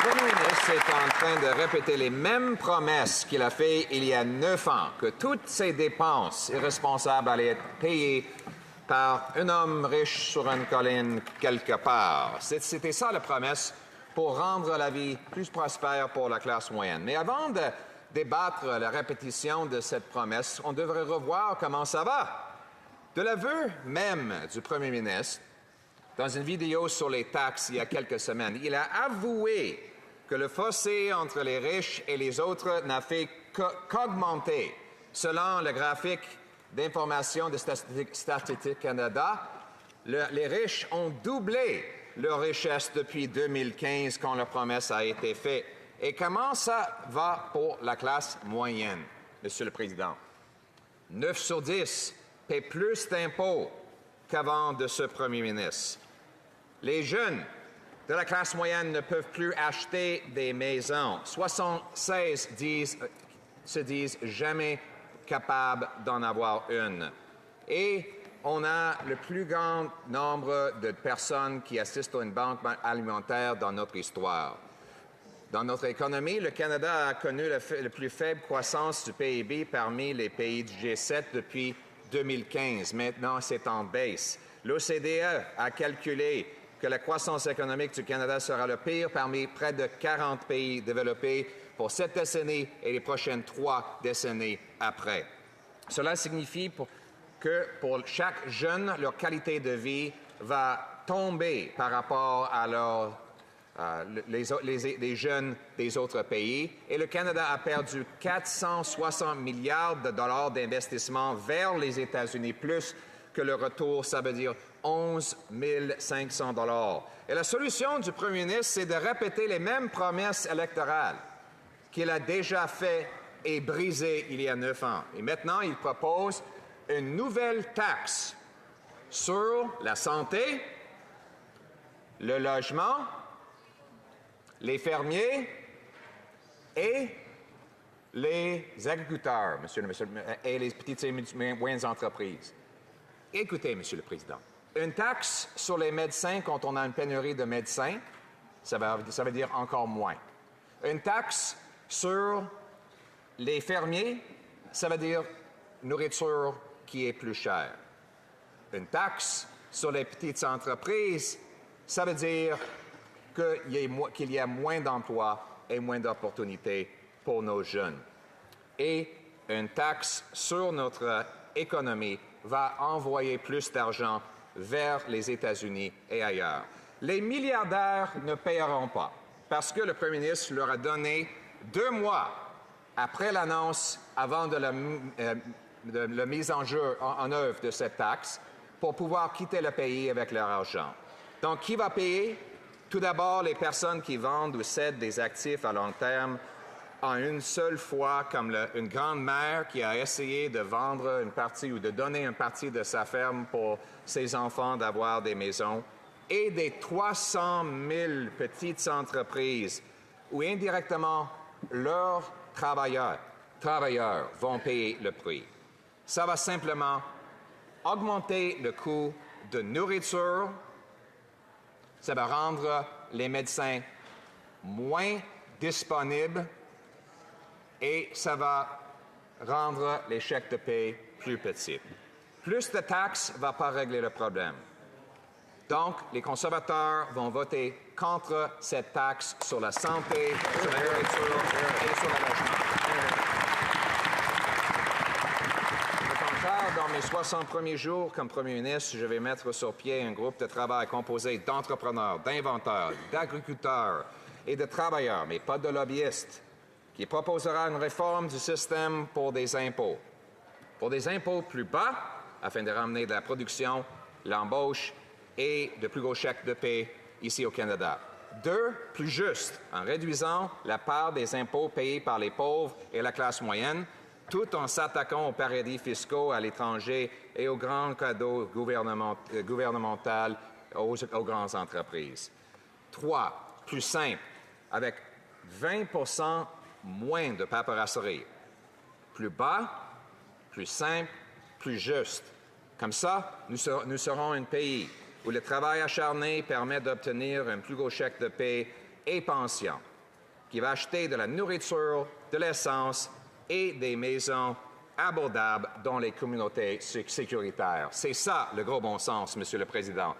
Premier ministre est en train de répéter les mêmes promesses qu'il a fait il y a 9 ans, que toutes ces dépenses irresponsables allaient être payées par un homme riche sur une colline quelque part. C'était ça la promesse pour rendre la vie plus prospère pour la classe moyenne. Mais avant de débattre la répétition de cette promesse, on devrait revoir comment ça va. De l'aveu même du premier ministre, dans une vidéo sur les taxes il y a quelques semaines, il a avoué que le fossé entre les riches et les autres n'a fait qu'augmenter. Selon le graphique d'information de Statistique Canada, les riches ont doublé leur richesse depuis 2015 quand la promesse a été faite. Et comment ça va pour la classe moyenne, Monsieur le Président? 9 sur 10 paient plus d'impôts qu'avant de ce premier ministre. Les jeunes de la classe moyenne ne peuvent plus acheter des maisons. 76 se disent jamais capables d'en avoir une. Et on a le plus grand nombre de personnes qui assistent à une banque alimentaire dans notre histoire. Dans notre économie, le Canada a connu la plus faible croissance du PIB parmi les pays du G7 depuis 2015. Maintenant, c'est en baisse. L'OCDE a calculé que la croissance économique du Canada sera le pire parmi près de 40 pays développés pour cette décennie et les prochaines 3 décennies après. Cela signifie que pour chaque jeune, leur qualité de vie va tomber par rapport à les jeunes des autres pays. Et le Canada a perdu 460 milliards de dollars d'investissement vers les États-Unis, plus que le retour, ça veut dire 11 500 $. Et la solution du premier ministre, c'est de répéter les mêmes promesses électorales qu'il a déjà faites et brisées il y a 9 ans. Et maintenant, il propose une nouvelle taxe sur la santé, le logement, les fermiers et les agriculteurs, et les petites et moyennes entreprises. Écoutez, Monsieur le Président, une taxe sur les médecins quand on a une pénurie de médecins, ça veut dire encore moins. Une taxe sur les fermiers, ça veut dire nourriture qui est plus chère. Une taxe sur les petites entreprises, ça veut dire qu'il y a moins d'emplois et moins d'opportunités pour nos jeunes. Et une taxe sur notre économie va envoyer plus d'argent vers les États-Unis et ailleurs. Les milliardaires ne paieront pas parce que le premier ministre leur a donné 2 mois après l'annonce, avant de la mise en œuvre de cette taxe, pour pouvoir quitter le pays avec leur argent. Donc, qui va payer? Tout d'abord, les personnes qui vendent ou cèdent des actifs à long terme en une seule fois, comme une grande-mère qui a essayé de vendre une partie ou de donner une partie de sa ferme pour ses enfants d'avoir des maisons, et des 300 000 petites entreprises où indirectement leurs travailleurs vont payer le prix. Ça va simplement augmenter le coût de nourriture, ça va rendre les médecins moins disponibles et ça va rendre les chèques de paie plus petits. Plus de taxes ne va pas régler le problème. Donc, les conservateurs vont voter contre cette taxe sur la santé, sur la nourriture et sur le logement. Au contraire, dans mes 60 premiers jours comme premier ministre, je vais mettre sur pied un groupe de travail composé d'entrepreneurs, d'inventeurs, d'agriculteurs et de travailleurs, mais pas de lobbyistes, qui proposera une réforme du système pour des impôts plus bas, afin de ramener de la production, l'embauche et de plus gros chèques de paie ici au Canada. 2, plus juste, en réduisant la part des impôts payés par les pauvres et la classe moyenne, tout en s'attaquant aux paradis fiscaux à l'étranger et aux grands cadeaux gouvernementaux aux grandes entreprises. 3, plus simple, avec 20 % moins de paperasserie. Plus bas, plus simple, plus juste. Comme ça, nous serons un pays où le travail acharné permet d'obtenir un plus gros chèque de paie et pension. qui va acheter de la nourriture, de l'essence et des maisons abordables dans les communautés sécuritaires. C'est ça le gros bon sens, Monsieur le Président.